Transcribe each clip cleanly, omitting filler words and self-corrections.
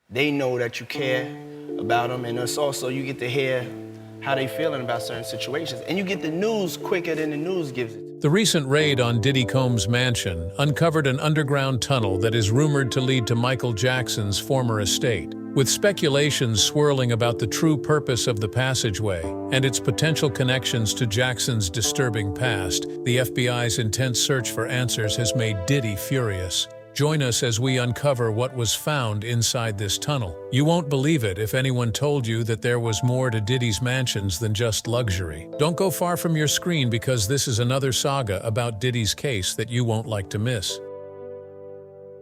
They know that you care about them, and it's also you get to hear how they feeling about certain situations. And you get the news quicker than the news gives it. The recent raid on Diddy Combs' mansion uncovered an underground tunnel that is rumored to lead to Michael Jackson's former estate, with speculations swirling about the true purpose of the passageway and its potential connections to Jackson's disturbing past. The FBI's intense search for answers has made Diddy furious. Join us as we uncover what was found inside this tunnel. You won't believe it if anyone told you that there was more to Diddy's mansions than just luxury. Don't go far from your screen because this is another saga about Diddy's case that you won't like to miss.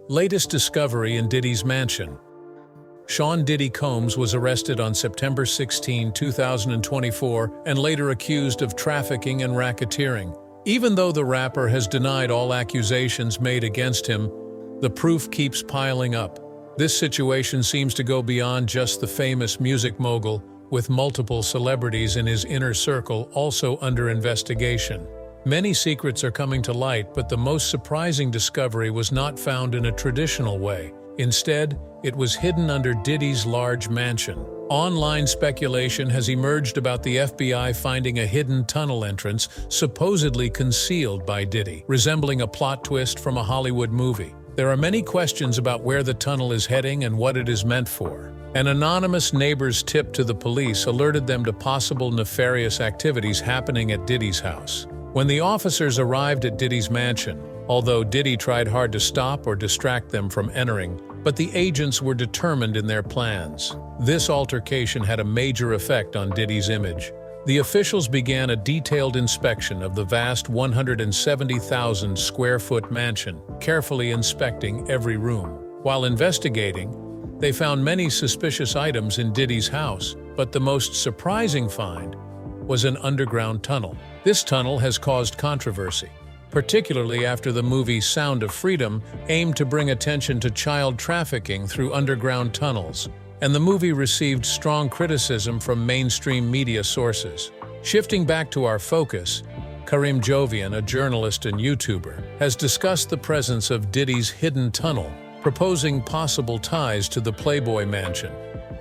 Latest discovery in Diddy's mansion. Sean Diddy Combs was arrested on September 16, 2024, and later accused of trafficking and racketeering. Even though the rapper has denied all accusations made against him, the proof keeps piling up. This situation seems to go beyond just the famous music mogul, with multiple celebrities in his inner circle also under investigation. Many secrets are coming to light, but the most surprising discovery was not found in a traditional way. Instead, it was hidden under Diddy's large mansion. Online speculation has emerged about the FBI finding a hidden tunnel entrance supposedly concealed by Diddy, resembling a plot twist from a Hollywood movie. There are many questions about where the tunnel is heading and what it is meant for. An anonymous neighbor's tip to the police alerted them to possible nefarious activities happening at Diddy's house. When the officers arrived at Diddy's mansion, although Diddy tried hard to stop or distract them from entering, but the agents were determined in their plans. This altercation had a major effect on Diddy's image. The officials began a detailed inspection of the vast 170,000 square foot mansion, carefully inspecting every room. While investigating, they found many suspicious items in Diddy's house, but the most surprising find was an underground tunnel. This tunnel has caused controversy, particularly after the movie Sound of Freedom aimed to bring attention to child trafficking through underground tunnels, and the movie received strong criticism from mainstream media sources. Shifting back to our focus, Karim Jovian, a journalist and YouTuber, has discussed the presence of Diddy's hidden tunnel, proposing possible ties to the Playboy Mansion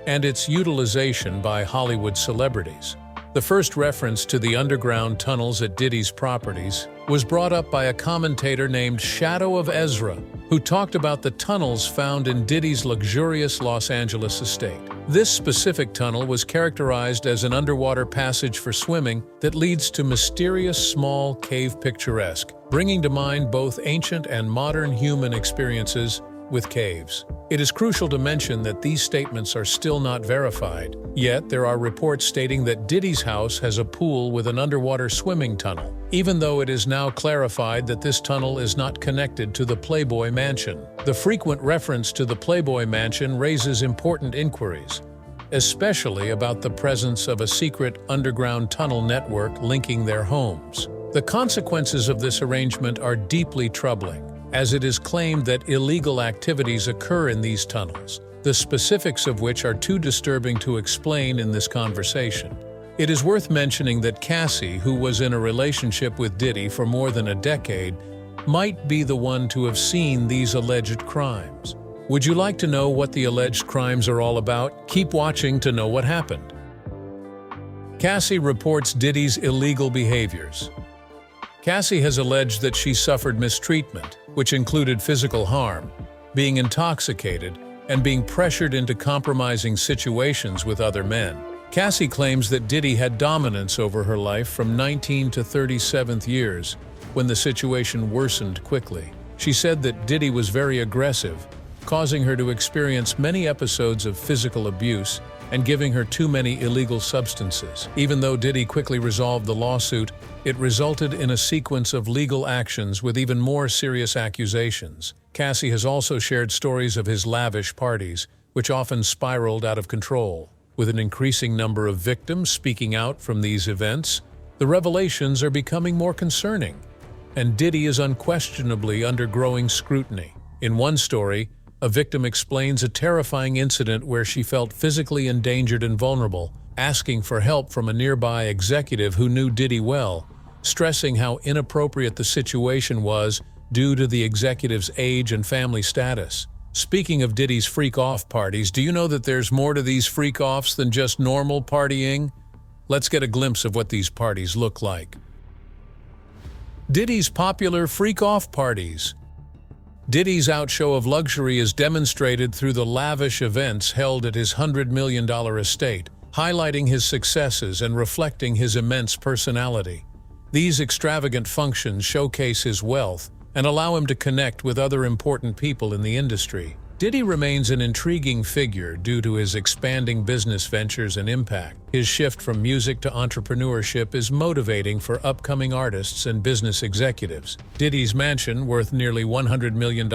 and its utilization by Hollywood celebrities. The first reference to the underground tunnels at Diddy's properties was brought up by a commentator named Shadow of Ezra, who talked about the tunnels found in Diddy's luxurious Los Angeles estate. This specific tunnel was characterized as an underwater passage for swimming that leads to mysterious small cave picturesque, bringing to mind both ancient and modern human experiences with caves. It is crucial to mention that these statements are still not verified, yet there are reports stating that Diddy's house has a pool with an underwater swimming tunnel, even though it is now clarified that this tunnel is not connected to the Playboy Mansion. The frequent reference to the Playboy Mansion raises important inquiries, especially about the presence of a secret underground tunnel network linking their homes. The consequences of this arrangement are deeply troubling, as it is claimed that illegal activities occur in these tunnels, the specifics of which are too disturbing to explain in this conversation. It is worth mentioning that Cassie, who was in a relationship with Diddy for more than a decade, might be the one to have seen these alleged crimes. Would you like to know what the alleged crimes are all about? Keep watching to know what happened. Cassie reports Diddy's illegal behaviors. Cassie has alleged that she suffered mistreatment, which included physical harm, being intoxicated, and being pressured into compromising situations with other men. Cassie claims that Diddy had dominance over her life from 19 to 37th years, when the situation worsened quickly. She said that Diddy was very aggressive, causing her to experience many episodes of physical abuse and giving her too many illegal substances. Even though Diddy quickly resolved the lawsuit, it resulted in a sequence of legal actions with even more serious accusations. Cassie has also shared stories of his lavish parties, which often spiraled out of control. With an increasing number of victims speaking out from these events, the revelations are becoming more concerning, and Diddy is unquestionably under growing scrutiny. In one story, a victim explains a terrifying incident where she felt physically endangered and vulnerable, asking for help from a nearby executive who knew Diddy well, stressing how inappropriate the situation was due to the executive's age and family status. Speaking of Diddy's freak-off parties, do you know that there's more to these freak-offs than just normal partying? Let's get a glimpse of what these parties look like. Diddy's popular freak-off parties. Diddy's outshow of luxury is demonstrated through the lavish events held at his $100 million estate, highlighting his successes and reflecting his immense personality. These extravagant functions showcase his wealth and allow him to connect with other important people in the industry. Diddy remains an intriguing figure due to his expanding business ventures and impact. His shift from music to entrepreneurship is motivating for upcoming artists and business executives. Diddy's mansion, worth nearly $100 million,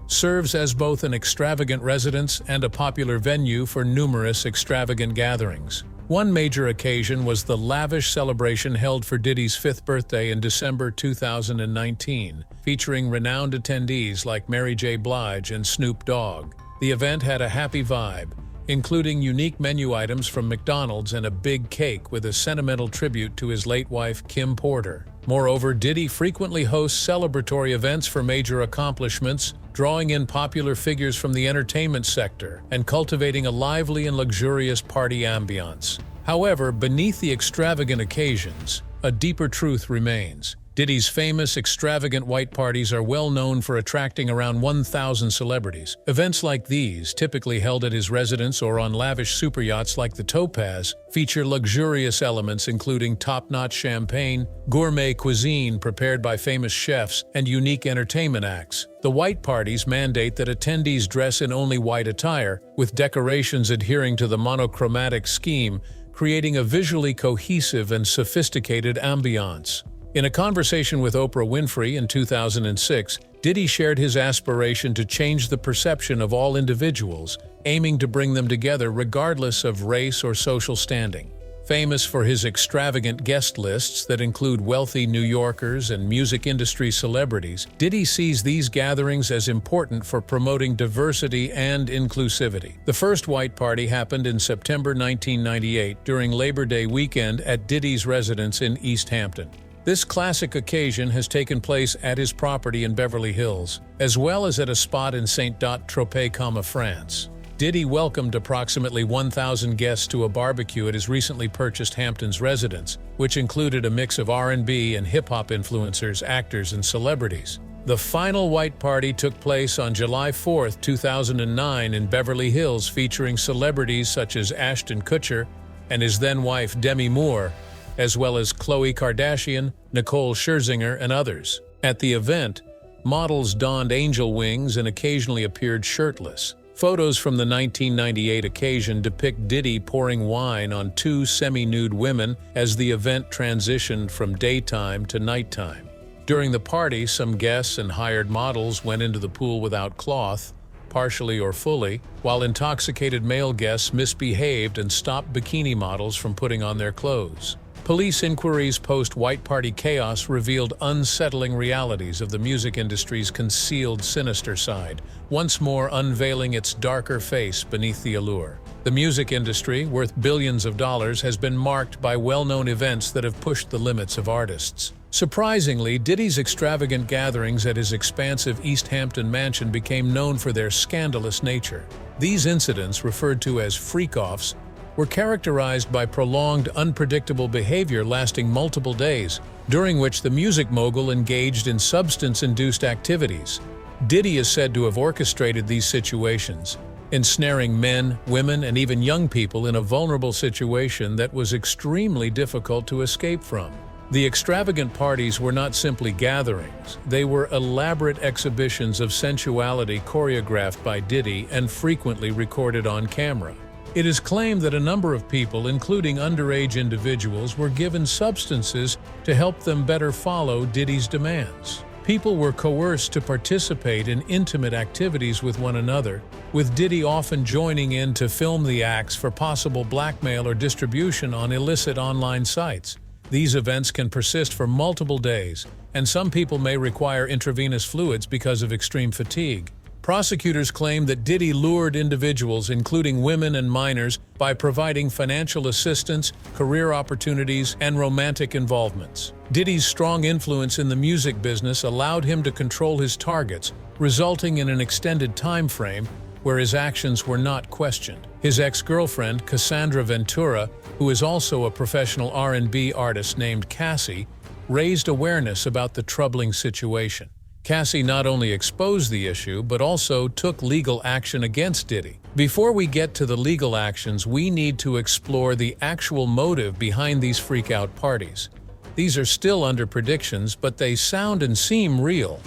serves as both an extravagant residence and a popular venue for numerous extravagant gatherings. One major occasion was the lavish celebration held for Diddy's 5th birthday in December 2019, featuring renowned attendees like Mary J. Blige and Snoop Dogg. The event had a happy vibe, including unique menu items from McDonald's and a big cake with a sentimental tribute to his late wife, Kim Porter. Moreover, Diddy frequently hosts celebratory events for major accomplishments, drawing in popular figures from the entertainment sector and cultivating a lively and luxurious party ambiance. However, beneath the extravagant occasions, a deeper truth remains. Diddy's famous, extravagant white parties are well known for attracting around 1,000 celebrities. Events like these, typically held at his residence or on lavish superyachts like the Topaz, feature luxurious elements including top-notch champagne, gourmet cuisine prepared by famous chefs, and unique entertainment acts. The white parties mandate that attendees dress in only white attire, with decorations adhering to the monochromatic scheme, creating a visually cohesive and sophisticated ambiance. In a conversation with Oprah Winfrey in 2006, Diddy shared his aspiration to change the perception of all individuals, aiming to bring them together regardless of race or social standing. Famous for his extravagant guest lists that include wealthy New Yorkers and music industry celebrities, Diddy sees these gatherings as important for promoting diversity and inclusivity. The first white party happened in September 1998 during Labor Day weekend at Diddy's residence in East Hampton. This classic occasion has taken place at his property in Beverly Hills, as well as at a spot in Saint-Tropez, France. Diddy welcomed approximately 1,000 guests to a barbecue at his recently purchased Hamptons residence, which included a mix of R&B and hip-hop influencers, actors, and celebrities. The final white party took place on July 4, 2009 in Beverly Hills, featuring celebrities such as Ashton Kutcher and his then-wife Demi Moore, as well as Khloe Kardashian, Nicole Scherzinger, and others. At the event, models donned angel wings and occasionally appeared shirtless. Photos from the 1998 occasion depict Diddy pouring wine on two semi-nude women as the event transitioned from daytime to nighttime. During the party, some guests and hired models went into the pool without cloth, partially or fully, while intoxicated male guests misbehaved and stopped bikini models from putting on their clothes. Police inquiries post-white party chaos revealed unsettling realities of the music industry's concealed sinister side, once more unveiling its darker face beneath the allure. The music industry, worth billions of dollars, has been marked by well-known events that have pushed the limits of artists. Surprisingly, Diddy's extravagant gatherings at his expansive East Hampton mansion became known for their scandalous nature. These incidents, referred to as freak-offs, were characterized by prolonged, unpredictable behavior lasting multiple days, during which the music mogul engaged in substance-induced activities. Diddy is said to have orchestrated these situations, ensnaring men, women, and even young people in a vulnerable situation that was extremely difficult to escape from. The extravagant parties were not simply gatherings, they were elaborate exhibitions of sensuality choreographed by Diddy and frequently recorded on camera. It is claimed that a number of people, including underage individuals, were given substances to help them better follow Diddy's demands. People were coerced to participate in intimate activities with one another, with Diddy often joining in to film the acts for possible blackmail or distribution on illicit online sites. These events can persist for multiple days, and some people may require intravenous fluids because of extreme fatigue. Prosecutors claim that Diddy lured individuals, including women and minors, by providing financial assistance, career opportunities, and romantic involvements. Diddy's strong influence in the music business allowed him to control his targets, resulting in an extended time frame where his actions were not questioned. His ex-girlfriend, Cassandra Ventura, who is also a professional R&B artist named Cassie, raised awareness about the troubling situation. Cassie not only exposed the issue, but also took legal action against Diddy. Before we get to the legal actions, we need to explore the actual motive behind these freak-out parties. These are still under predictions, but they sound and seem real.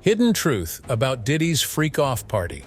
Hidden truth about Diddy's freak-off party.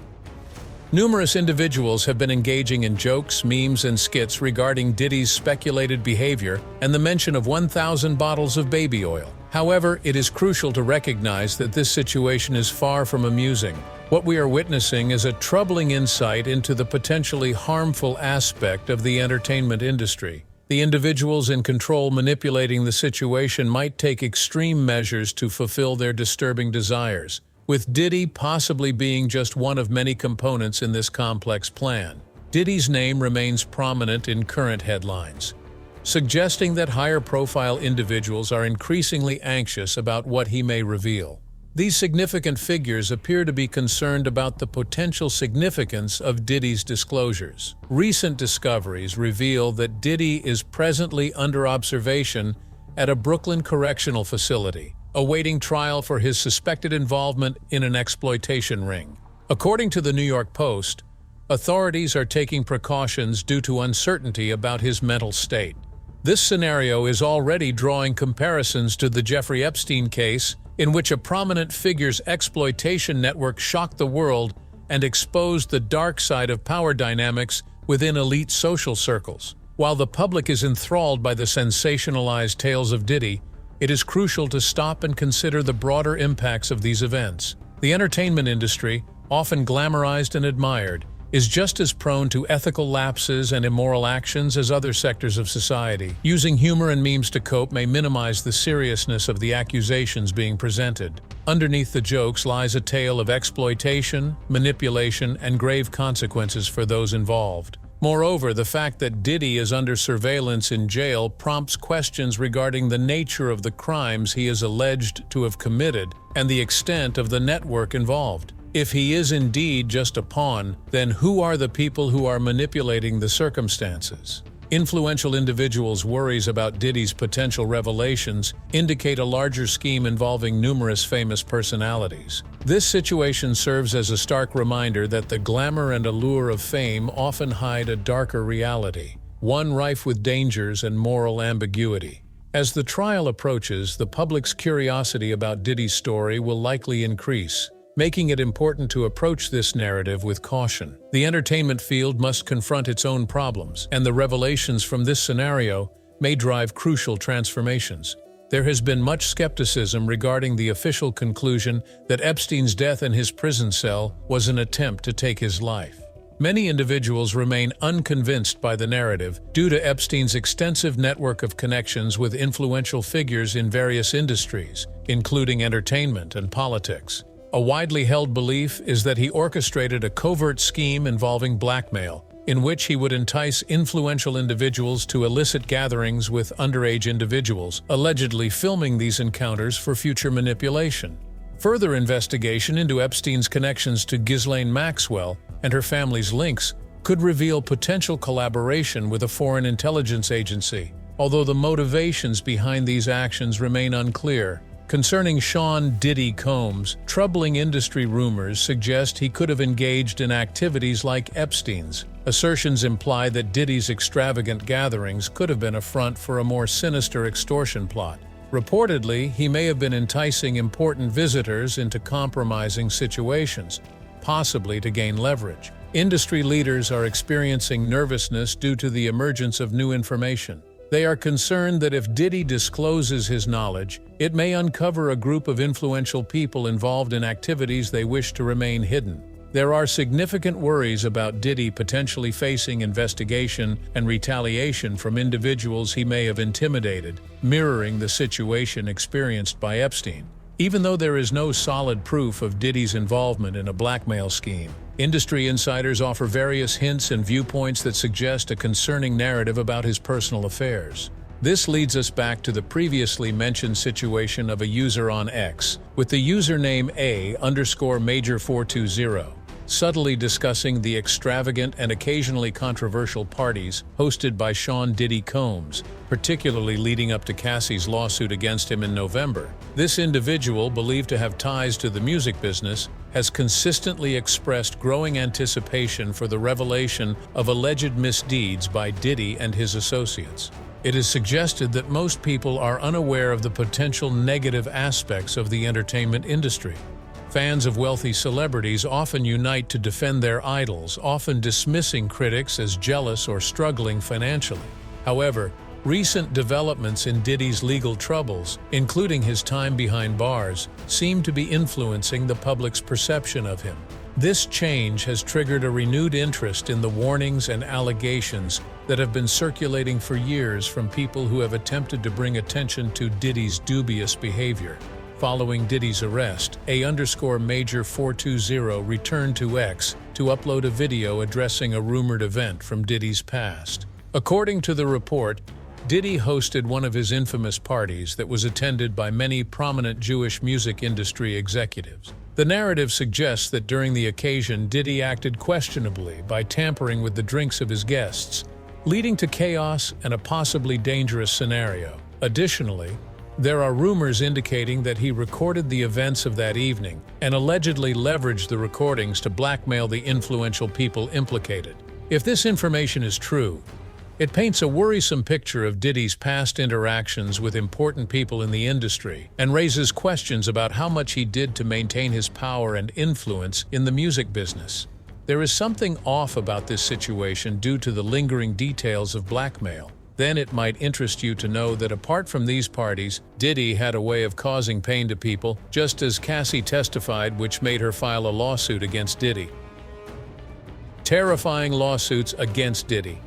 Numerous individuals have been engaging in jokes, memes, and skits regarding Diddy's speculated behavior and the mention of 1,000 bottles of baby oil. However, it is crucial to recognize that this situation is far from amusing. What we are witnessing is a troubling insight into the potentially harmful aspect of the entertainment industry. The individuals in control manipulating the situation might take extreme measures to fulfill their disturbing desires, with Diddy possibly being just one of many components in this complex plan. Diddy's name remains prominent in current headlines, suggesting that higher-profile individuals are increasingly anxious about what he may reveal. These significant figures appear to be concerned about the potential significance of Diddy's disclosures. Recent discoveries reveal that Diddy is presently under observation at a Brooklyn correctional facility, awaiting trial for his suspected involvement in an exploitation ring. According to the New York Post, authorities are taking precautions due to uncertainty about his mental state. This scenario is already drawing comparisons to the Jeffrey Epstein case, in which a prominent figure's exploitation network shocked the world and exposed the dark side of power dynamics within elite social circles. While the public is enthralled by the sensationalized tales of Diddy, it is crucial to stop and consider the broader impacts of these events. The entertainment industry, often glamorized and admired, is just as prone to ethical lapses and immoral actions as other sectors of society. Using humor and memes to cope may minimize the seriousness of the accusations being presented. Underneath the jokes lies a tale of exploitation, manipulation, and grave consequences for those involved. Moreover, the fact that Diddy is under surveillance in jail prompts questions regarding the nature of the crimes he is alleged to have committed and the extent of the network involved. If he is indeed just a pawn, then who are the people who are manipulating the circumstances? Influential individuals' worries about Diddy's potential revelations indicate a larger scheme involving numerous famous personalities. This situation serves as a stark reminder that the glamour and allure of fame often hide a darker reality, one rife with dangers and moral ambiguity. As the trial approaches, the public's curiosity about Diddy's story will likely increase, making it important to approach this narrative with caution. The entertainment field must confront its own problems, and the revelations from this scenario may drive crucial transformations. There has been much skepticism regarding the official conclusion that Epstein's death in his prison cell was an attempt to take his life. Many individuals remain unconvinced by the narrative due to Epstein's extensive network of connections with influential figures in various industries, including entertainment and politics. A widely held belief is that he orchestrated a covert scheme involving blackmail, in which he would entice influential individuals to illicit gatherings with underage individuals, allegedly filming these encounters for future manipulation. Further investigation into Epstein's connections to Ghislaine Maxwell and her family's links could reveal potential collaboration with a foreign intelligence agency, although the motivations behind these actions remain unclear. Concerning Sean Diddy Combs, troubling industry rumors suggest he could have engaged in activities like Epstein's. Assertions imply that Diddy's extravagant gatherings could have been a front for a more sinister extortion plot. Reportedly, he may have been enticing important visitors into compromising situations, possibly to gain leverage. Industry leaders are experiencing nervousness due to the emergence of new information. They are concerned that if Diddy discloses his knowledge, it may uncover a group of influential people involved in activities they wish to remain hidden. There are significant worries about Diddy potentially facing investigation and retaliation from individuals he may have intimidated, mirroring the situation experienced by Epstein. Even though there is no solid proof of Diddy's involvement in a blackmail scheme, industry insiders offer various hints and viewpoints that suggest a concerning narrative about his personal affairs. This leads us back to the previously mentioned situation of a user on X, with the username A_Major420, subtly discussing the extravagant and occasionally controversial parties hosted by Diddy Combs, particularly leading up to Cassie's lawsuit against him in November. This individual, believed to have ties to the music business, has consistently expressed growing anticipation for the revelation of alleged misdeeds by Diddy and his associates. It is suggested that most people are unaware of the potential negative aspects of the entertainment industry. Fans of wealthy celebrities often unite to defend their idols, often dismissing critics as jealous or struggling financially. However, recent developments in Diddy's legal troubles, including his time behind bars, seem to be influencing the public's perception of him. This change has triggered a renewed interest in the warnings and allegations that have been circulating for years from people who have attempted to bring attention to Diddy's dubious behavior. Following Diddy's arrest, A_Major420 returned to X to upload a video addressing a rumored event from Diddy's past. According to the report, Diddy hosted one of his infamous parties that was attended by many prominent Jewish music industry executives. The narrative suggests that during the occasion, Diddy acted questionably by tampering with the drinks of his guests, leading to chaos and a possibly dangerous scenario. Additionally, there are rumors indicating that he recorded the events of that evening and allegedly leveraged the recordings to blackmail the influential people implicated. If this information is true, it paints a worrisome picture of Diddy's past interactions with important people in the industry and raises questions about how much he did to maintain his power and influence in the music business. There is something off about this situation due to the lingering details of blackmail. Then it might interest you to know that apart from these parties, Diddy had a way of causing pain to people, just as Cassie testified, which made her file a lawsuit against Diddy. Terrifying lawsuits against Diddy.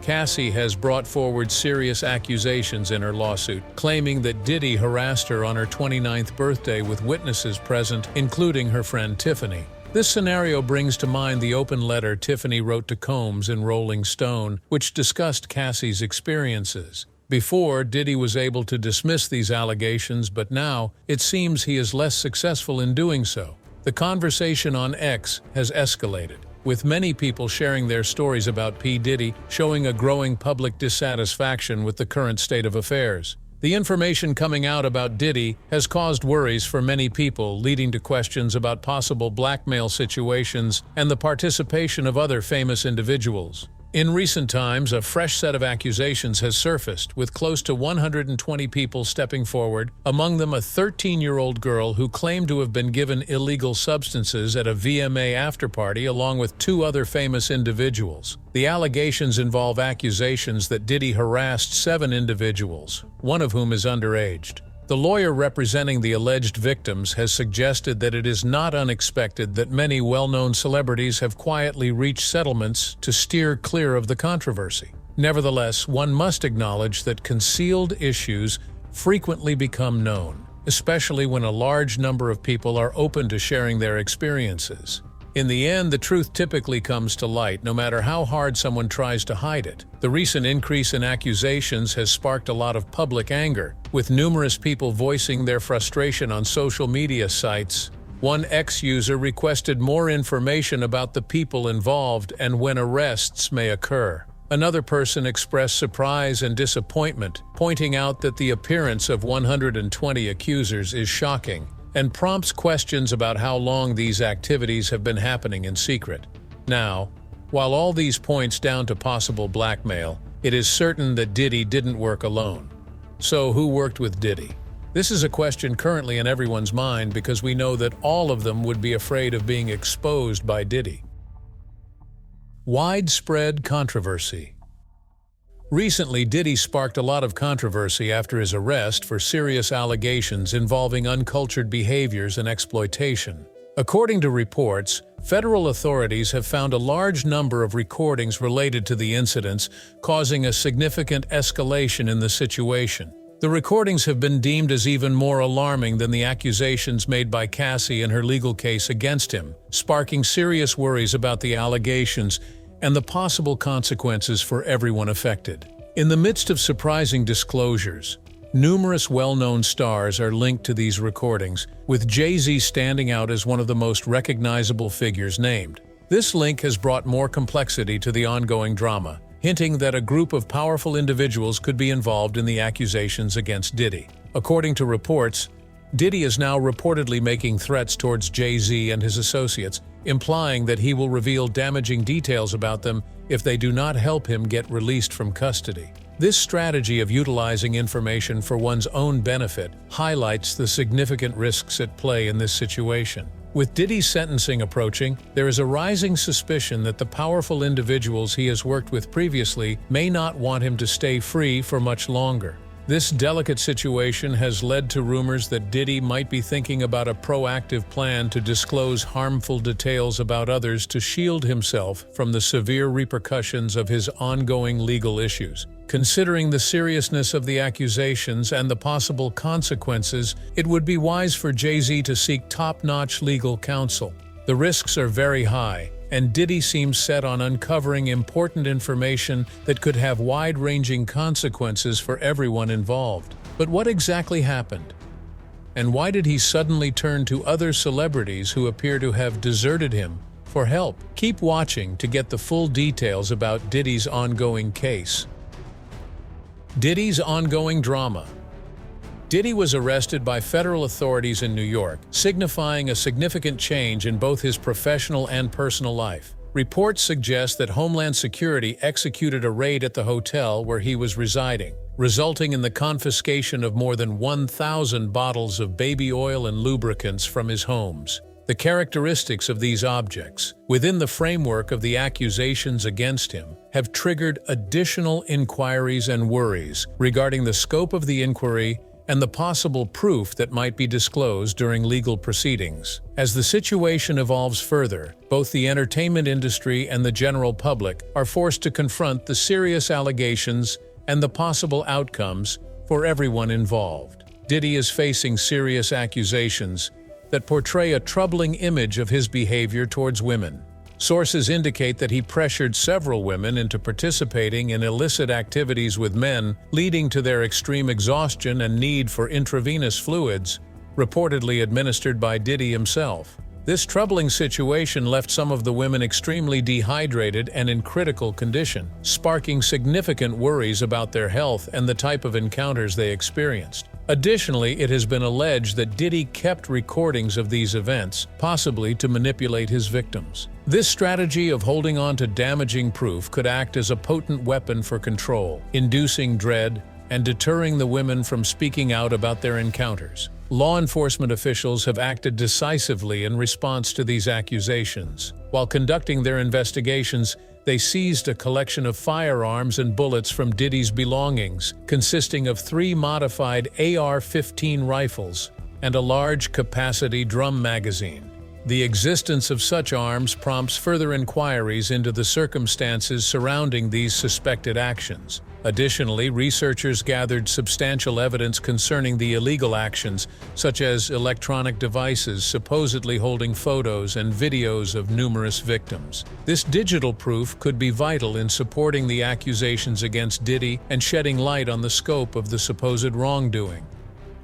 Cassie has brought forward serious accusations in her lawsuit, claiming that Diddy harassed her on her 29th birthday with witnesses present, including her friend Tiffany. This scenario brings to mind the open letter Tiffany wrote to Combs in Rolling Stone, which discussed Cassie's experiences. Before, Diddy was able to dismiss these allegations, but now it seems he is less successful in doing so. The conversation on X has escalated, with many people sharing their stories about P. Diddy, showing a growing public dissatisfaction with the current state of affairs. The information coming out about Diddy has caused worries for many people, leading to questions about possible blackmail situations and the participation of other famous individuals. In recent times, a fresh set of accusations has surfaced, with close to 120 people stepping forward, among them a 13-year-old girl who claimed to have been given illegal substances at a VMA afterparty along with 2 other famous individuals. The allegations involve accusations that Diddy harassed 7 individuals, one of whom is underage. The lawyer representing the alleged victims has suggested that it is not unexpected that many well-known celebrities have quietly reached settlements to steer clear of the controversy. Nevertheless, one must acknowledge that concealed issues frequently become known, especially when a large number of people are open to sharing their experiences. In the end, the truth typically comes to light, no matter how hard someone tries to hide it. The recent increase in accusations has sparked a lot of public anger, with numerous people voicing their frustration on social media sites. One X-user requested more information about the people involved and when arrests may occur. Another person expressed surprise and disappointment, pointing out that the appearance of 120 accusers is shocking and prompts questions about how long these activities have been happening in secret. Now, while all these points down to possible blackmail, it is certain that Diddy didn't work alone. So who worked with Diddy? This is a question currently in everyone's mind because we know that all of them would be afraid of being exposed by Diddy. Widespread controversy. Recently, Diddy sparked a lot of controversy after his arrest for serious allegations involving uncultured behaviors and exploitation. According to reports, federal authorities have found a large number of recordings related to the incidents, causing a significant escalation in the situation. The recordings have been deemed as even more alarming than the accusations made by Cassie in her legal case against him, sparking serious worries about the allegations and the possible consequences for everyone affected. In the midst of surprising disclosures, numerous well-known stars are linked to these recordings, with Jay-Z standing out as one of the most recognizable figures named. This link has brought more complexity to the ongoing drama, hinting that a group of powerful individuals could be involved in the accusations against Diddy. According to reports, Diddy is now reportedly making threats towards Jay-Z and his associates, implying that he will reveal damaging details about them if they do not help him get released from custody. This strategy of utilizing information for one's own benefit highlights the significant risks at play in this situation. With Diddy's sentencing approaching, there is a rising suspicion that the powerful individuals he has worked with previously may not want him to stay free for much longer. This delicate situation has led to rumors that Diddy might be thinking about a proactive plan to disclose harmful details about others to shield himself from the severe repercussions of his ongoing legal issues. Considering the seriousness of the accusations and the possible consequences, it would be wise for Jay-Z to seek top-notch legal counsel. The risks are very high, and Diddy seems set on uncovering important information that could have wide-ranging consequences for everyone involved. But what exactly happened? And why did he suddenly turn to other celebrities who appear to have deserted him for help? Keep watching to get the full details about Diddy's ongoing case. Diddy's ongoing drama. Diddy was arrested by federal authorities in New York, signifying a significant change in both his professional and personal life. Reports suggest that Homeland Security executed a raid at the hotel where he was residing, resulting in the confiscation of more than 1,000 bottles of baby oil and lubricants from his homes. The characteristics of these objects, within the framework of the accusations against him, have triggered additional inquiries and worries regarding the scope of the inquiry and the possible proof that might be disclosed during legal proceedings. As the situation evolves further, both the entertainment industry and the general public are forced to confront the serious allegations and the possible outcomes for everyone involved. Diddy is facing serious accusations that portray a troubling image of his behavior towards women. Sources indicate that he pressured several women into participating in illicit activities with men, leading to their extreme exhaustion and need for intravenous fluids, reportedly administered by Diddy himself. This troubling situation left some of the women extremely dehydrated and in critical condition, sparking significant worries about their health and the type of encounters they experienced. Additionally, it has been alleged that Diddy kept recordings of these events, possibly to manipulate his victims. This strategy of holding on to damaging proof could act as a potent weapon for control, inducing dread and deterring the women from speaking out about their encounters. Law enforcement officials have acted decisively in response to these accusations. While conducting their investigations, they seized a collection of firearms and bullets from Diddy's belongings, consisting of 3 modified AR-15 rifles and a large-capacity drum magazine. The existence of such arms prompts further inquiries into the circumstances surrounding these suspected actions. Additionally, researchers gathered substantial evidence concerning the illegal actions, such as electronic devices supposedly holding photos and videos of numerous victims. This digital proof could be vital in supporting the accusations against Diddy and shedding light on the scope of the supposed wrongdoing.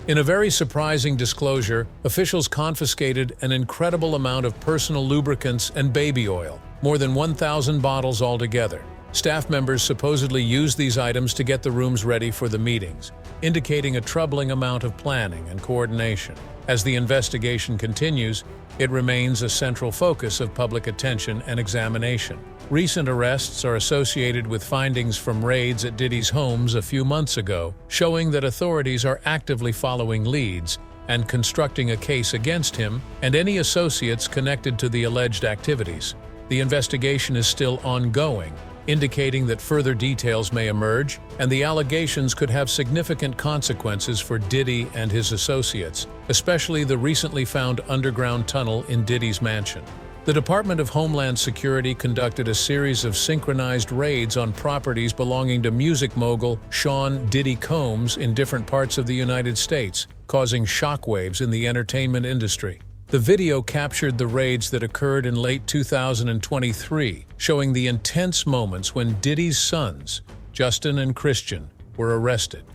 In a very surprising disclosure, officials confiscated an incredible amount of personal lubricants and baby oil, more than 1,000 bottles altogether. Staff members supposedly used these items to get the rooms ready for the meetings, indicating a troubling amount of planning and coordination. As the investigation continues, it remains a central focus of public attention and examination. Recent arrests are associated with findings from raids at Diddy's homes a few months ago, showing that authorities are actively following leads and constructing a case against him and any associates connected to the alleged activities. The investigation is still ongoing, indicating that further details may emerge, and the allegations could have significant consequences for Diddy and his associates, especially the recently found underground tunnel in Diddy's mansion. The Department of Homeland Security conducted a series of synchronized raids on properties belonging to music mogul Sean Diddy Combs in different parts of the United States, causing shockwaves in the entertainment industry. The video captured the raids that occurred in late 2023, showing the intense moments when Diddy's sons, Justin and Christian, were arrested.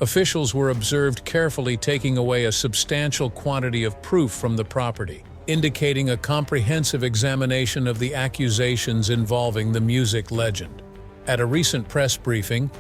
Officials were observed carefully taking away a substantial quantity of proof from the property, indicating a comprehensive examination of the accusations involving the music legend. At a recent press briefing,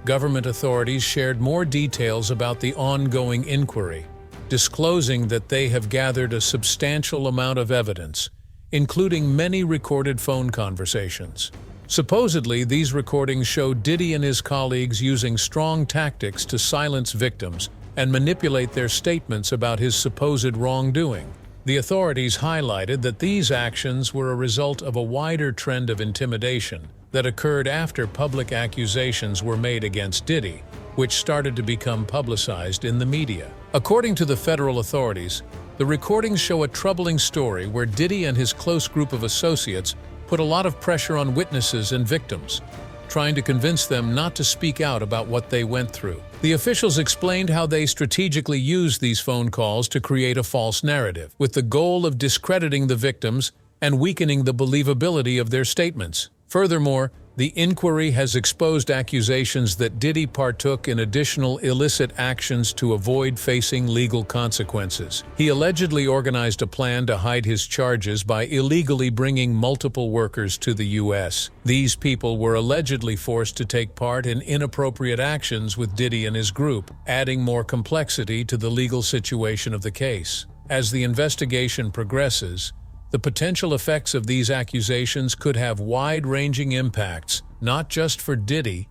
government authorities shared more details about the ongoing inquiry, disclosing that they have gathered a substantial amount of evidence, including many recorded phone conversations. Supposedly, these recordings show Diddy and his colleagues using strong tactics to silence victims and manipulate their statements about his supposed wrongdoing. The authorities highlighted that these actions were a result of a wider trend of intimidation that occurred after public accusations were made against Diddy, which started to become publicized in the media. According to the federal authorities, the recordings show a troubling story where Diddy and his close group of associates put a lot of pressure on witnesses and victims, trying to convince them not to speak out about what they went through. The officials explained how they strategically used these phone calls to create a false narrative, with the goal of discrediting the victims and weakening the believability of their statements. Furthermore, the inquiry has exposed accusations that Diddy partook in additional illicit actions to avoid facing legal consequences. He allegedly organized a plan to hide his charges by illegally bringing multiple workers to the U.S. These people were allegedly forced to take part in inappropriate actions with Diddy and his group, adding more complexity to the legal situation of the case. As the investigation progresses, the potential effects of these accusations could have wide-ranging impacts, not just for Diddy,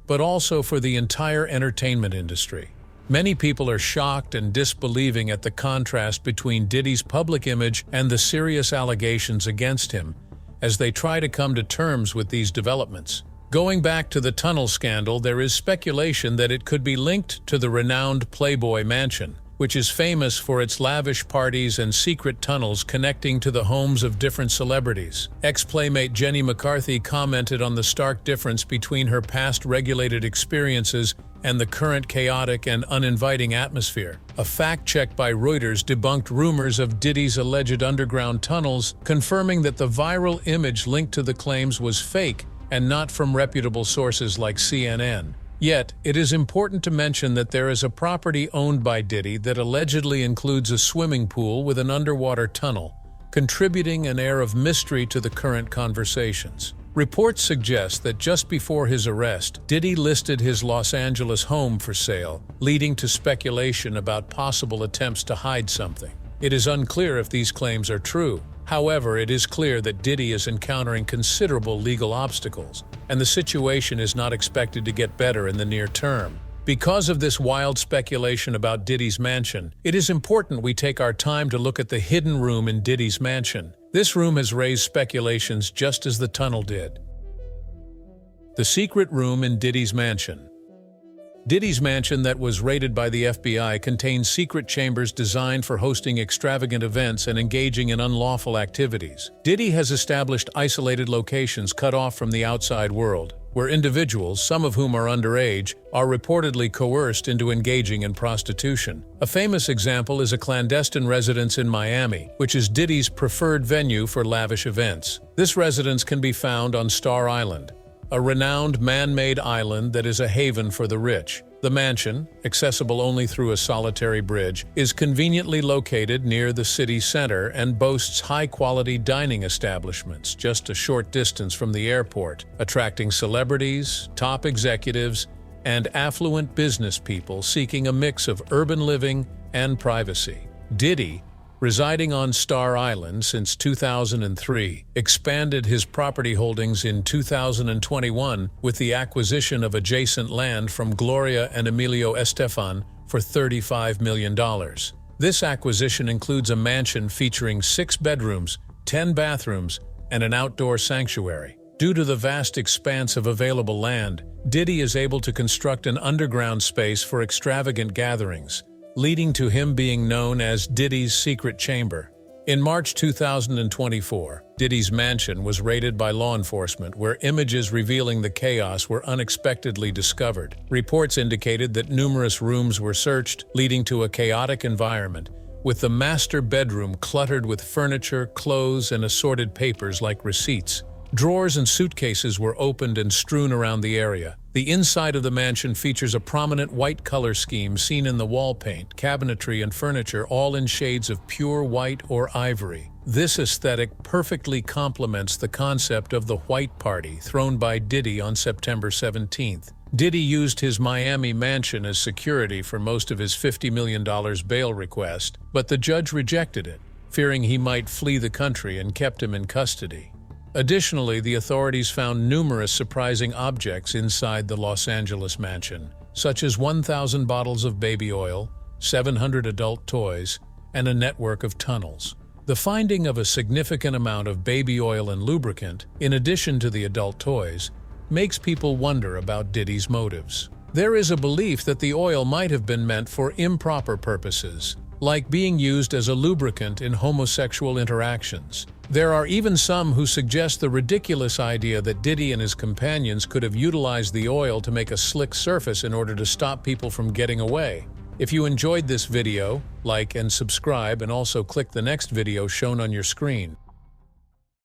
but also for the entire entertainment industry. Many people are shocked and disbelieving at the contrast between Diddy's public image and the serious allegations against him, as they try to come to terms with these developments. Going back to the tunnel scandal, there is speculation that it could be linked to the renowned Playboy Mansion, which is famous for its lavish parties and secret tunnels connecting to the homes of different celebrities. Ex-Playmate Jenny McCarthy commented on the stark difference between her past regulated experiences and the current chaotic and uninviting atmosphere. A fact check by Reuters debunked rumors of Diddy's alleged underground tunnels, confirming that the viral image linked to the claims was fake and not from reputable sources like CNN. Yet, it is important to mention that there is a property owned by Diddy that allegedly includes a swimming pool with an underwater tunnel, contributing an air of mystery to the current conversations. Reports suggest that just before his arrest, Diddy listed his Los Angeles home for sale, leading to speculation about possible attempts to hide something. It is unclear if these claims are true. However, it is clear that Diddy is encountering considerable legal obstacles, and the situation is not expected to get better in the near term. Because of this wild speculation about Diddy's mansion, it is important we take our time to look at the hidden room in Diddy's mansion. This room has raised speculations just as the tunnel did. The secret room in Diddy's mansion. Diddy's mansion that was raided by the FBI contains secret chambers designed for hosting extravagant events and engaging in unlawful activities. Diddy has established isolated locations cut off from the outside world, where individuals, some of whom are underage, are reportedly coerced into engaging in prostitution. A famous example is a clandestine residence in Miami, which is Diddy's preferred venue for lavish events. This residence can be found on Star Island, a renowned man-made island that is a haven for the rich. The mansion, accessible only through a solitary bridge, is conveniently located near the city center and boasts high-quality dining establishments just a short distance from the airport, attracting celebrities, top executives, and affluent business people seeking a mix of urban living and privacy. Diddy, residing on Star Island since 2003, expanded his property holdings in 2021 with the acquisition of adjacent land from Gloria and Emilio Estefan for $35 million. This acquisition includes a mansion featuring 6 bedrooms, 10 bathrooms, and an outdoor sanctuary. Due to the vast expanse of available land, Diddy is able to construct an underground space for extravagant gatherings, leading to him being known as Diddy's secret chamber. In March 2024, Diddy's mansion was raided by law enforcement, where images revealing the chaos were unexpectedly discovered. Reports indicated that numerous rooms were searched, leading to a chaotic environment, with the master bedroom cluttered with furniture, clothes, and assorted papers like receipts. Drawers and suitcases were opened and strewn around the area, The inside of the mansion features a prominent white color scheme seen in the wall paint, cabinetry, and furniture, all in shades of pure white or ivory. This aesthetic perfectly complements the concept of the White Party thrown by Diddy on September 17th. Diddy used his Miami mansion as security for most of his $50 million bail request, but the judge rejected it, fearing he might flee the country, and kept him in custody. Additionally, the authorities found numerous surprising objects inside the Los Angeles mansion, such as 1,000 bottles of baby oil, 700 adult toys, and a network of tunnels. The finding of a significant amount of baby oil and lubricant, in addition to the adult toys, makes people wonder about Diddy's motives. There is a belief that the oil might have been meant for improper purposes, like being used as a lubricant in homosexual interactions. There are even some who suggest the ridiculous idea that Diddy and his companions could have utilized the oil to make a slick surface in order to stop people from getting away. If you enjoyed this video, like and subscribe, and also click the next video shown on your screen.